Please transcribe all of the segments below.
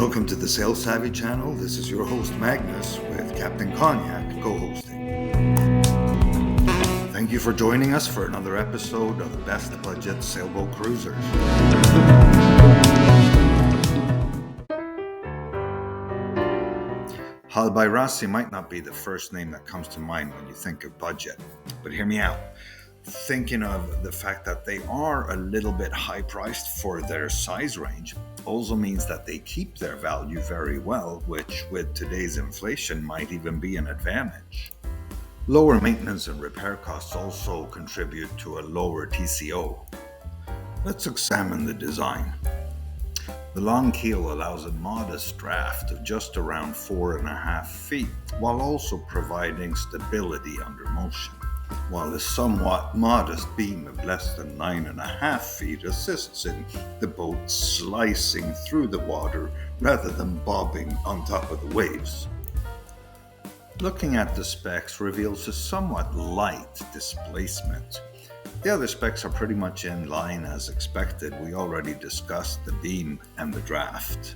Welcome to the Sail Savvy channel. This is your host Magnus with Captain Cognac co-hosting. Thank you for joining us for another episode of the Best Budget Sailboat Cruisers. Hallberg Rassy might not be the first name that comes to mind when you think of budget, but hear me out. Thinking of the fact that they are a little bit high priced for their size range also means that they keep their value very well, which with today's inflation might even be an advantage. Lower maintenance and repair costs also contribute to a lower TCO. Let's examine the design. The long keel allows a modest draft of just around 4.5 feet, while also providing stability under motion, while a somewhat modest beam of less than 9.5 feet assists in the boat slicing through the water rather than bobbing on top of the waves. Looking at the specs reveals a somewhat light displacement. The other specs are pretty much in line as expected. We already discussed the beam and the draft.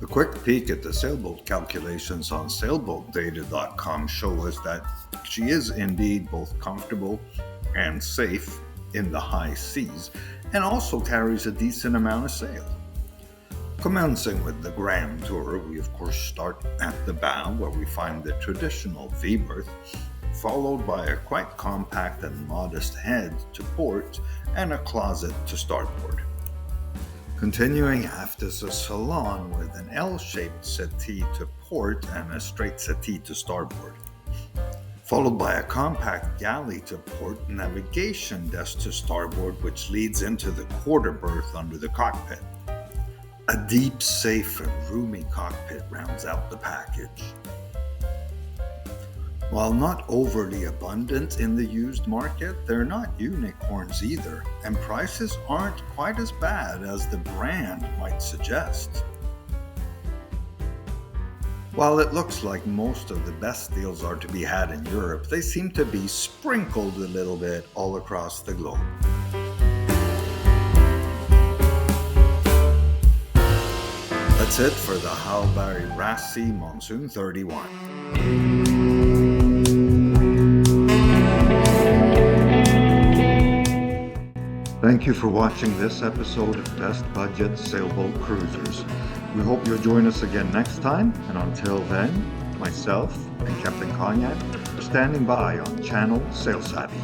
A quick peek at the sailboat calculations on sailboatdata.com show us that she is indeed both comfortable and safe in the high seas and also carries a decent amount of sail. Commencing with the grand tour, we of course start at the bow where we find the traditional V-berth, followed by a quite compact and modest head to port and a closet to starboard. Continuing aft is a salon with an L-shaped settee to port and a straight settee to starboard, followed by a compact galley to port, navigation desk to starboard, which leads into the quarter berth under the cockpit. A deep, safe, and roomy cockpit rounds out the package. While not overly abundant in the used market, they're not unicorns either, and prices aren't quite as bad as the brand might suggest. While it looks like most of the best deals are to be had in Europe, they seem to be sprinkled a little bit all across the globe. That's it for the Hallberg Rassy Monsun 31. Thank you for watching this episode of Best Budget Sailboat Cruisers. We hope you'll join us again next time, and until then, myself and Captain Cognac are standing by on Channel Sail Savvy.